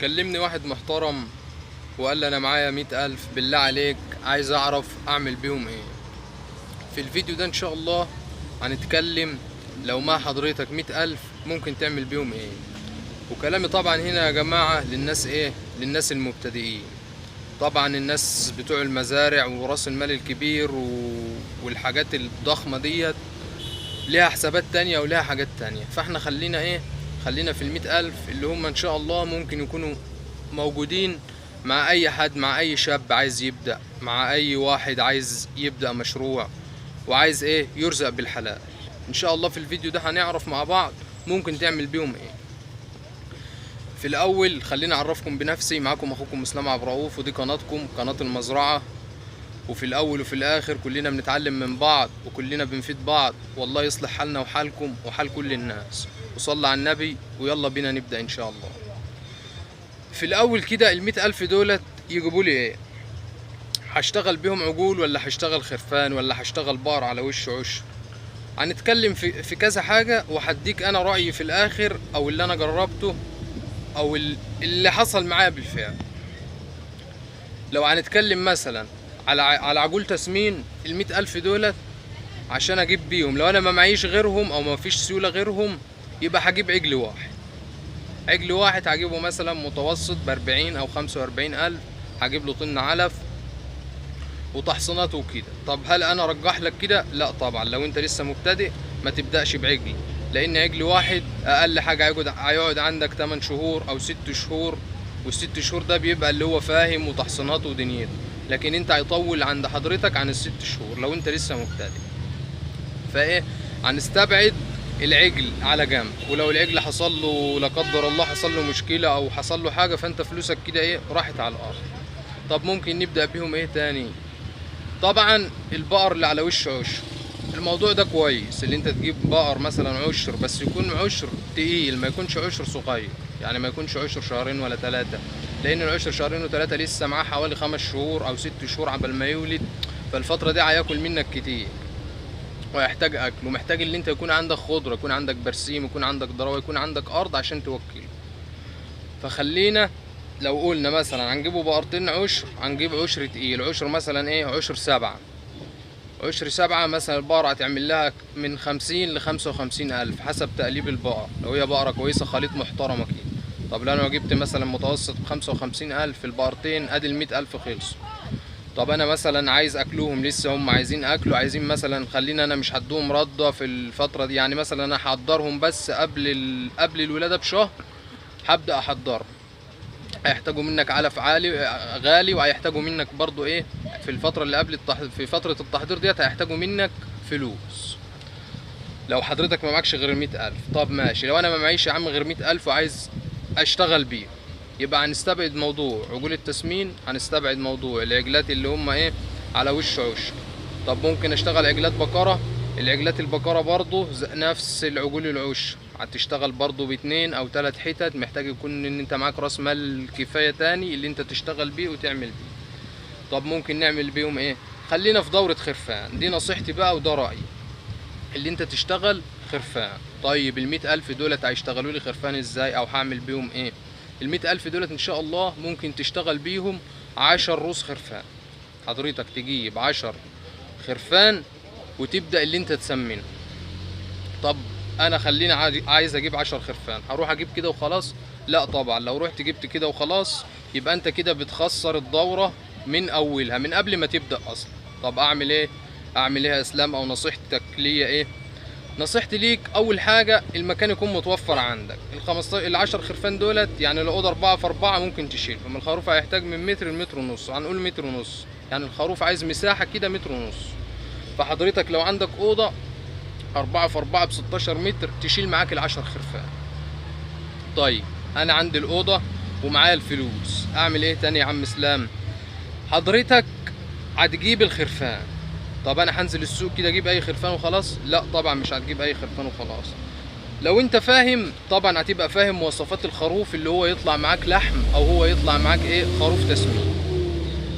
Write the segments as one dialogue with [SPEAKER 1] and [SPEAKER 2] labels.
[SPEAKER 1] كلمني واحد محترم وقال لي انا معايا 100,000 بالله عليك عايز اعرف اعمل بيهم ايه. في الفيديو ده ان شاء الله هنتكلم لو مع حضرتك 100,000 ممكن تعمل بيهم ايه. وكلامي طبعا هنا يا جماعة للناس ايه، للناس المبتدئين. طبعا الناس بتوع المزارع وراس المال الكبير والحاجات الضخمة ديت ليها حسابات تانية وليها حاجات تانية. فاحنا خلينا ايه، خلينا في 100,000 اللي هم ان شاء الله ممكن يكونوا موجودين مع اي حد، مع اي شاب عايز يبدأ، مع اي واحد عايز يبدأ مشروع وعايز ايه يرزق بالحلال. ان شاء الله في الفيديو ده هنعرف مع بعض ممكن تعمل بيهم ايه. في الاول خليني اعرفكم بنفسي، معاكم اخوكم اسلام عبد الرؤوف، ودي قناتكم قناة المزرعة. وفي الاول وفي الاخر كلنا بنتعلم من بعض وكلنا بنفيد بعض، والله يصلح حالنا وحالكم وحال كل الناس. وصلى على النبي ويلا بينا نبدأ ان شاء الله. في الاول كده ال100,000 دولت يجيبوا لي ايه؟ هشتغل بيهم عجول ولا هشتغل خرفان ولا هشتغل بقر على وش عش؟ هنتكلم في كذا حاجة وهديك انا رأيي في الاخر، او اللي انا جربته او اللي حصل معايا بالفعل. لو هنتكلم مثلا على عجول تسمين، ال100,000 دولت عشان اجيب بيهم، لو انا ما معيش غيرهم او ما فيش سيولة غيرهم، يبقى هجيب عجل واحد. عجل واحد هجيبه مثلا متوسط ب40 او 45,000، هجيب له طن علف وتحصيناته وكده. طب هل انا ارجح لك كده؟ لا طبعا. لو انت لسه مبتدئ ما تبدأش بعجل، لان عجل واحد اقل حاجة هيقعد عندك 8 شهور او 6 شهور، والست شهور ده بيبقى اللي هو فاهم وتحصيناته ودنيته. لكن انت هيطول عند حضرتك عن ال6 شهور لو انت لسه مبتدئ. فايه، هنستبعد العجل على جنب. ولو العجل حصل له لا قدر الله حصل له مشكلة او حصل له حاجة، فانت فلوسك كده ايه راحت على الارض. طب ممكن نبدأ بيهم ايه تاني؟ طبعا البقر اللي على وش عشر، الموضوع ده كويس. اللي انت تجيب بقر مثلا عشر، بس يكون عشر تقيل، ما يكونش عشر صغير. يعني ما يكونش عشر شهرين ولا 3، لان العشر شهرين و3 لسه معاه حوالي 5 شهور او 6 شهور عبال ما يولد. فالفترة دي هياكل منك كتير ويحتاج اكل، ومحتاج اللي انت يكون عندك خضرة، يكون عندك برسيم، يكون عندك ضراوة، يكون عندك ارض عشان توكله. فخلينا لو قلنا مثلا هنجيبه بقرتين عشر، هنجيب عشر تقيل. عشر مثلا ايه، عشر 7. عشر 7 مثلا البقرة هتعمل لها من 50 ل55 ألف حسب تقليب البقرة. لو هي بقرة كويسة خليط محترمة كده. طب لو أنا جبت مثلا متوسط ب55 ألف البقرتين، أدي ال100 ألف خلصوا. طب أنا مثلا عايز أكلهم، لسه هم عايزين أكل وعايزين مثلا، خلينا أنا مش هدوهم ردة في الفترة دي. يعني مثلا أنا هحضرهم بس قبل الولادة بشهر، هبدأ أحضرهم. هيحتاجوا منك علف غالي، وهيحتاجوا منك برضو ايه في الفترة اللي قبل في فترة التحضير ديت هيحتاجوا منك فلوس. لو حضرتك ما معكش غير 100,000، طب ماشي. لو انا ما معيش يا عم غير 100,000 وعايز اشتغل بيه، يبقى هنستبعد موضوع عجول التسمين، هنستبعد موضوع العجلات اللي هم ايه على وش عش. طب ممكن اشتغل عجلات بقرة. العجلات البقرة برضو نفس العجول العش، هتشتغل برضو ب2 أو 3 حتت. محتاج يكون ان انت معاك راس مال كفاية تاني اللي انت تشتغل بيه وتعمل بيه. طب ممكن نعمل بيهم ايه؟ خلينا في دورة خرفان، دي نصيحتي بقى وده رأيي. اللي انت تشتغل خرفان. طيب ال100,000 دولت هيشتغلوا لي خرفان ازاي، او هعمل بيهم ايه؟ ال100,000 دولت ان شاء الله ممكن تشتغل بيهم 10 روس خرفان. حضرتك تجيب 10 خرفان وتبدأ اللي انت تسمنه. طب انا خليني عايز اجيب 10 خرفان، هروح اجيب كده وخلاص؟ لا طبعا. لو رحت جبت كده وخلاص يبقى انت كده بتخسر الدورة من اولها، من قبل ما تبدأ اصلا. طب اعمل ايه؟ اعمل ايه يا اسلام، او نصيحتك ليا ايه؟ نصيحتي ليك اول حاجة المكان يكون متوفر عندك. ال10 خرفان دولت يعني الاوضه 4 في 4 ممكن تشيلهم. الخروف هيحتاج من متر لمتر ونص، هنقول متر ونص، يعني الخروف عايز مساحة كده متر ونص. فحضرتك لو عندك اوضه 4 في 4 ب16 متر تشيل معاك ال10 خرفان. طيب انا عندي الاوضه ومعايا الفلوس، اعمل ايه تاني يا عم اسلام؟ حضرتك هتجيب الخرفان. طب انا هنزل السوق كده اجيب اي خرفان وخلاص؟ لا طبعا مش هتجيب اي خرفان وخلاص. لو انت فاهم طبعا هتبقى فاهم مواصفات الخروف اللي هو يطلع معاك لحم، او هو يطلع معاك ايه خروف تسمين.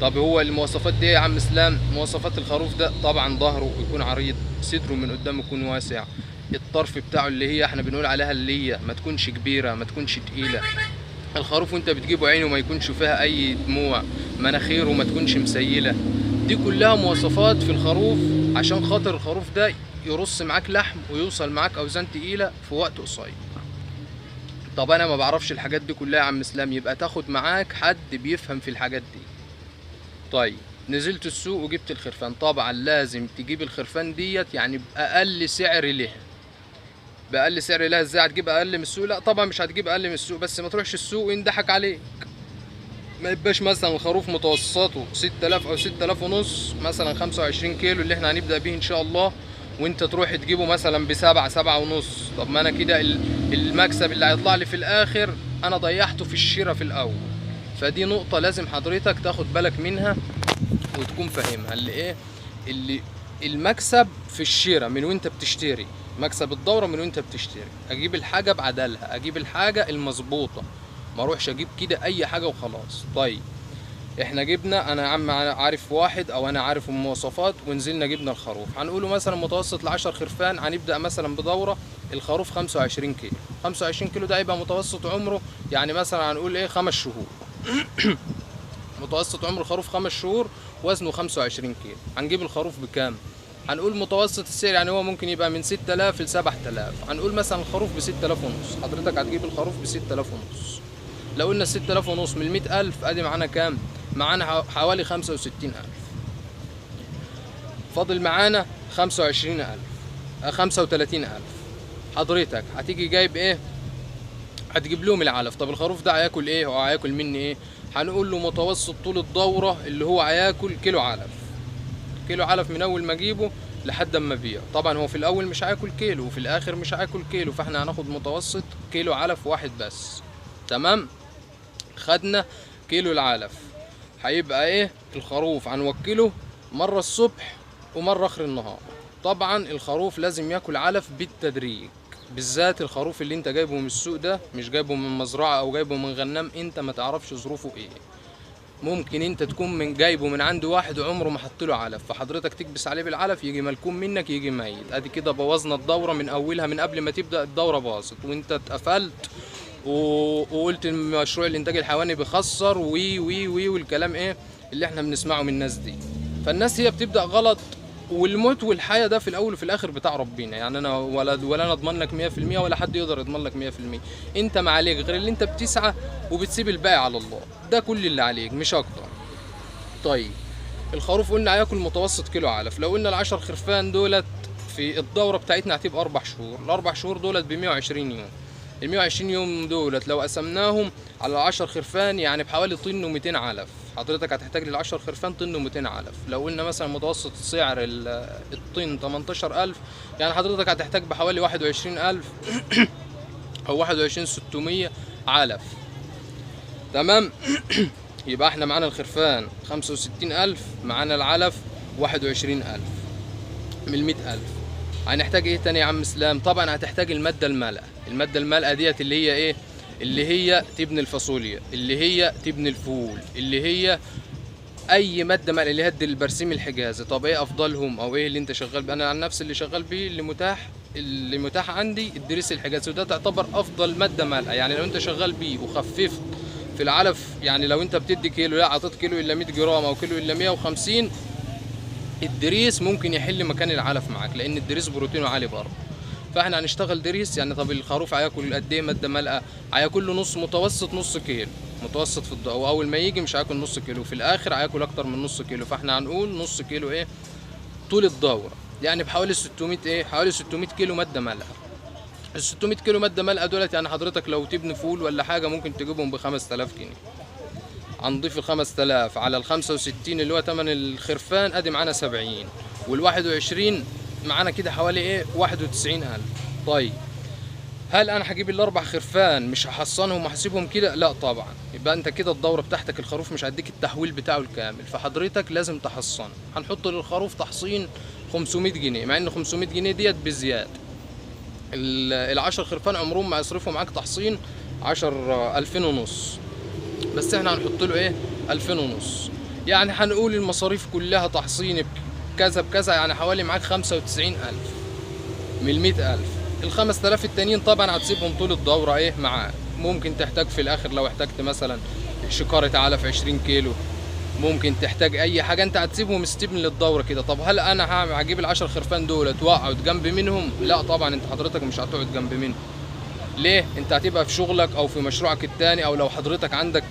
[SPEAKER 1] طب هو المواصفات دي يا عم اسلام؟ مواصفات الخروف ده طبعا ظهره يكون عريض، صدره من قدام يكون واسع، الطرف بتاعه اللي هي احنا بنقول عليها اللي هي ما تكونش كبيره ما تكونش تقيله، الخروف وانت بتجيبه عينه ما يكونش فيها اي دموع، مناخيره ما تكونش مسيلة. دي كلها مواصفات في الخروف عشان خاطر الخروف ده يرص معاك لحم ويوصل معاك اوزان تقيلة في وقت قصير. طب انا ما بعرفش الحاجات دي كلها يا عم اسلام، يبقى تاخد معاك حد بيفهم في الحاجات دي. طيب نزلت السوق وجبت الخرفان، طبعا لازم تجيب الخرفان ديت يعني بأقل سعر لها. بأقل سعر لها ازاي؟ هتجيب أقل من السوق؟ لا طبعا مش هتجيب أقل من السوق، بس ما تروحش السوق وينضحك عليك. ما يبقاش مثلا الخروف متوسطه 6000 أو 6000 ونص، مثلا 25 كيلو اللي احنا هنبدأ بيه إن شاء الله، وانت تروح تجيبه مثلا بسبعة 7 ونص. طب ما انا كده المكسب اللي هيطلع لي في الآخر انا ضيعته في الشراء في الأول. فدي نقطة لازم حضرتك تاخد بالك منها وتكون فاهمها، اللي ايه اللي المكسب في الشراء من وانت بتشتري، مكسب الدورة من وانت بتشتري. اجيب الحاجة بعدلها، اجيب الحاجة المظبوطة، ما اروحش اجيب كده اي حاجة وخلاص. طيب احنا جبنا، انا يا عم عارف واحد او انا عارف المواصفات ونزلنا جبنا الخروف، هنقوله مثلا متوسط ل10 خرفان، هنبدأ مثلا بدورة الخروف 25 كيلو. 25 كيلو ده هيبقى متوسط عمره يعني مثلا هنقول ايه 5 شهور. متوسط عمر الخروف 5 شهور، وزنه 25 كيلو. هنجيب الخروف بكام؟ هنقول متوسط السعر يعني هو ممكن يبقى من 6000 ل 7000. هنقول مثلا الخروف ب 6000 ونص، حضرتك هتجيب الخروف ب 6000 ونص. لو قلنا 6000 ونص من 100000 ادي معانا كام؟ معانا حوالي 65000. فاضل معانا 25000 35000. حضرتك هتيجي جايب ايه؟ هتجيب لهم العلف. طب الخروف ده هياكل ايه؟ هو هياكل مني ايه؟ هنقول له متوسط طول الدورة اللي هو هياكل كيلو علف. كيلو علف من اول ما اجيبه لحد اما ابيعه. طبعا هو في الاول مش هياكل كيلو وفي الاخر مش هياكل كيلو، فاحنا هناخد متوسط كيلو علف واحد بس. تمام؟ خدنا كيلو العلف، هيبقى ايه الخروف هنوكله مرة الصبح ومرة اخر النهار. طبعا الخروف لازم ياكل علف بالتدريج، بالذات الخروف اللي انت جايبه من السوق ده، مش جايبه من مزرعة او جايبه من غنام، انت ما تعرفش ظروفه ايه. ممكن انت تكون من جايبه من عند واحد عمره ما حط له علف، فحضرتك تكبس عليه بالعلف يجي ملكوم منك يجي ميت. ادي كده بوظنا الدورة من اولها، من قبل ما تبدأ الدورة باظت وانت اتقفلت وقلت المشروع الانتاج الحيواني بيخسر وي وي وي والكلام ايه اللي احنا بنسمعه من الناس دي. فالناس هي بتبدأ غلط، والموت والحياة ده في الاول وفي الاخر بتاع ربنا. يعني انا ولا انا اضمن لك 100% ولا حد يقدر يضمن لك 100%. انت ما عليك غير اللي انت بتسعى وبتسيب الباقي على الله، ده كل اللي عليك مش اكتر. طيب الخروف قلنا هياكل متوسط كيلو علف. لو قلنا ال10 خرفان دولت في الدورة بتاعتنا هتبقى 4 شهور، ال4 شهور دولت ب 120 يوم. ال 120 يوم دولت لو قسمناهم على 10 خرفان يعني بحوالي طن و200 علف. حضرتك هتحتاج لل10 خرفان طن و200 علف. لو قلنا مثلا متوسط سعر الطن 18000، يعني حضرتك هتحتاج بحوالي 21000 او 21600 علف. تمام؟ يبقى احنا معانا الخرفان 65000، معانا العلف 21000 من 100000. هنحتاج ايه تاني يا عم اسلام؟ طبعا هتحتاج المادة المالئة. المادة المالئة ديت اللي هي ايه؟ اللي هي تبني الفاصوليا، اللي هي تبني الفول، اللي هي اي مادة مالئة اللي هي البرسيم الحجازي. طب ايه افضلهم او ايه اللي انت شغال بيه؟ انا عن نفسي اللي شغال بيه اللي متاح عندي الدريس الحجازي، وده تعتبر افضل مادة مالئة. يعني لو انت شغال بيه وخففت في العلف، يعني لو انت بتدي كيلو لا عطيت كيلو الا 100 جرام او كيلو الا 150، الدريس ممكن يحل مكان العلف معاك، لان الدريس بروتينه عالي برضه. فاحنا هنشتغل دريس. يعني طب الخروف هياكل قد ايه ماده مالئه؟ هياكل له متوسط نص كيلو متوسط في الضوء، واول ما يجي مش هياكل نص كيلو، في الاخر هياكل اكتر من نص كيلو. فاحنا هنقول نص كيلو ايه طول الدوره، يعني بحوالي 600 ايه، حوالي 600 كيلو ماده مالئه. ال 600 كيلو ماده مالئه دولت يعني حضرتك لو تبني فول ولا حاجه ممكن تجيبهم ب 5000 جنيه. هنضيف ال 5000 على ال 65 اللي هو تمن الخرفان، ادي معانا 70، وال 21 معانا كده حوالي ايه 91000. طيب هل انا هجيب الاربع خرفان مش هحصنهم وهسيبهم كده؟ لا طبعا. يبقى انت كده الدوره بتاعتك الخروف مش هديك التحويل بتاعه الكامل، فحضرتك لازم تحصن. هنحط للخروف تحصين 500 جنيه، مع ان 500 جنيه ديت بزياده. ال10 خرفان عمرهم ما يصرفوا معاك تحصين 2000 ونص، بس احنا هنحط له ايه 2000 ونص. يعني هنقول المصاريف كلها تحصين بكذا بكذا، يعني حوالي معاك 95000 من 100000. ال 5000 التانيين طبعا هتسيبهم طول الدوره ايه معاك. ممكن تحتاج في الاخر لو احتجت مثلا شكارة علف 20 كيلو، ممكن تحتاج اي حاجه. انت هتسيبهم استبن للدوره كده. طب هل انا هجيب ال10 خرفان دول واقعد جنب منهم؟ لا طبعا، انت حضرتك مش هتقعد جنب منهم. ليه؟ انت هتبقى في شغلك او في مشروعك التاني، او لو حضرتك عندك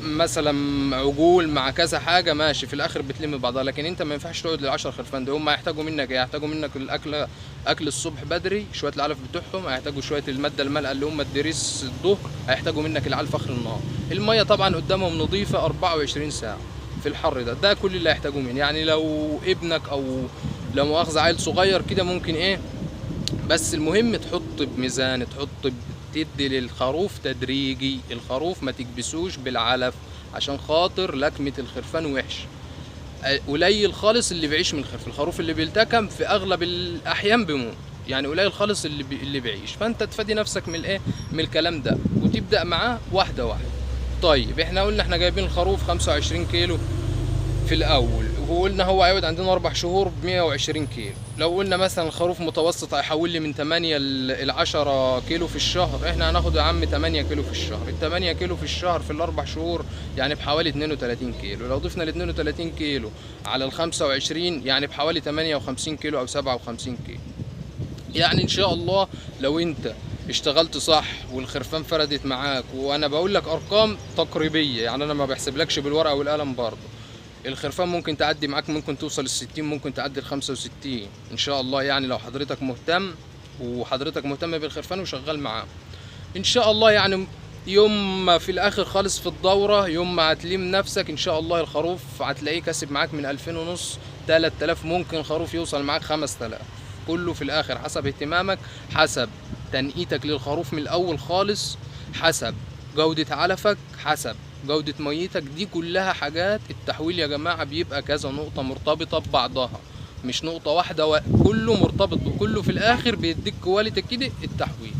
[SPEAKER 1] مثلا عجول مع كذا حاجه ماشي، في الاخر بتلم بعضها. لكن انت ما ينفعش تقعد لل10 خرفان دول. هم هيحتاجوا منك ايه؟ هيحتاجوا منك الاكل، اكل الصبح بدري، شويه العلف بتوعهم، هيحتاجوا شويه الماده المالئه اللي هم الدريس الظهر، هيحتاجوا منك العلف اخر النهار. الميه طبعا قدامهم نظيفه 24 ساعه في الحر ده كل اللي هيحتاجوه منه. يعني لو ابنك او لو مؤاخذة عيل صغير كده ممكن ايه، بس المهم تحط بميزان، تدي للخروف تدريجي. الخروف ما تكبسوش بالعلف عشان خاطر لكمة الخرفان وحش. قليل خالص اللي بيعيش من الخرف. الخروف اللي بيلتكم في اغلب الاحيان بيموت، يعني قليل خالص اللي بيعيش. فانت تفادي نفسك من الايه، من الكلام ده، وتبدا معاه واحده واحده. طيب احنا قلنا احنا جايبين الخروف 25 كيلو في الاول، وقلنا هو هيقعد عندنا 4 شهور ب 120 كيلو. لو قلنا مثلا الخروف متوسط هيحول لي من 8 ل 10 كيلو في الشهر، احنا هناخد يا عم 8 كيلو في الشهر. ال 8 كيلو في الشهر في الاربع شهور يعني بحوالي 32 كيلو. لو ضفنا ال 32 كيلو على ال 25 يعني بحوالي 58 كيلو او 57 كيلو. يعني ان شاء الله لو انت اشتغلت صح والخرفان فردت معاك، وانا بقول لك ارقام تقريبيه، يعني انا ما بحسبلكش بالورقه والقلم برضه، الخرفان ممكن تعدي معاك، ممكن توصل ال60، ممكن تعدي ال65 ان شاء الله. يعني لو حضرتك مهتم، وحضرتك مهتم بالخرفان وشغال معاه ان شاء الله، يعني يوم ما في الاخر خالص في الدوره، يوم ما هتلم نفسك ان شاء الله، الخروف هتلاقيه كاسب معاك من 2000 ونص 3000، ممكن خروف يوصل معاك 5000. كله في الاخر حسب اهتمامك، حسب تنقيتك للخروف من الاول خالص، حسب جودة علفك، حسب جودة ميتك. دي كلها حاجات. التحويل يا جماعة بيبقى كذا نقطة مرتبطة ببعضها، مش نقطة واحدة، كله مرتبط بكله، في الآخر بيديك كواليتي كده التحويل.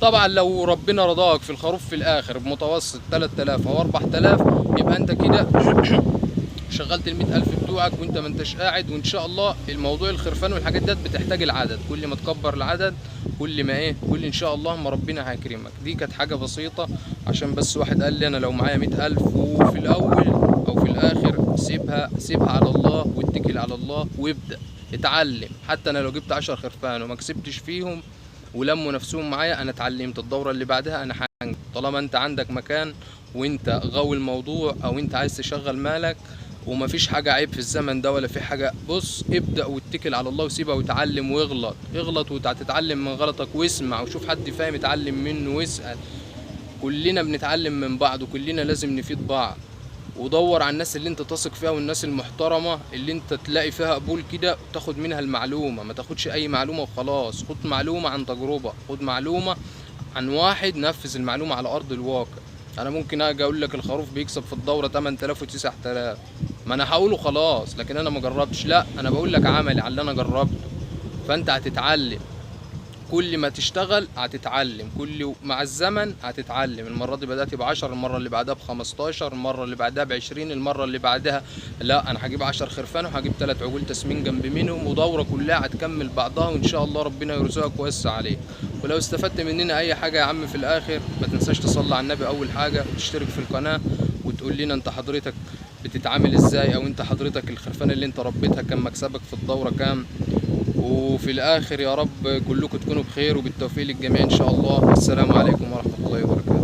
[SPEAKER 1] طبعا لو ربنا رضاك في الخروف في الآخر بمتوسط 3000 أو 4000، يبقى أنت كده شغلت ال100,000 بتوعك وانت ما انتش قاعد. وان شاء الله الموضوع الخرفان والحاجات ديت بتحتاج العدد، كل ما تكبر العدد كل ما ايه، كل ان شاء الله ما ربنا هيكرمك. دي كانت حاجه بسيطه عشان بس واحد قال لي انا لو معايا 100,000، وفي الاول او في الاخر سيبها على الله، واتكل على الله وابدا اتعلم. حتى انا لو جبت 10 خرفان وما كسبتش فيهم ولموا نفسهم معايا، انا اتعلمت الدوره اللي بعدها انا هنجح. طالما انت عندك مكان وانت غاوي الموضوع، او انت عايز تشغل مالك، ومفيش حاجة عيب في الزمن ده ولا في حاجة، بص ابدأ واتكل على الله وسيبها وتعلم واغلط. اغلط وتتعلم من غلطك، واسمع وشوف حد فاهم اتعلم منه واسأل. كلنا بنتعلم من بعض، وكلنا لازم نفيد بعض. ودور على الناس اللي انت تثق فيها، والناس المحترمة اللي انت تلاقي فيها قبول كده تاخد منها المعلومة. ما تاخدش اي معلومة وخلاص، خد معلومة عن تجربة، خد معلومة عن واحد نفذ المعلومة على ارض الواقع. انا ممكن اجي اقول لك الخروف بيكسب في الدورة 8000 و9000، ما انا هقوله خلاص، لكن انا ما جربتش. لا، انا بقول لك عملي على اللي انا جربته. فانت هتتعلم، كل ما تشتغل هتتعلم، مع الزمن هتتعلم. المره دي بدات ب10، المره اللي بعدها ب15، المره اللي بعدها ب20، المره اللي بعدها لا انا هجيب 10 خرفان وهجيب 3 عجول تسمين جنب منهم، ودوره كلها هتكمل بعضها، وان شاء الله ربنا يرزقك ويوسع عليك. ولو استفدت مننا اي حاجه يا عم في الاخر، ما تنساش تصلي على النبي اول حاجه، وتشترك في القناه، وتقول لنا انت حضرتك بتتعامل ازاي، او انت حضرتك الخرفان اللي انت ربيتها كان مكسبك في الدوره كام. وفي الاخر يا رب كلكم تكونوا بخير وبالتوفيق للجميع ان شاء الله. السلام عليكم ورحمه الله وبركاته.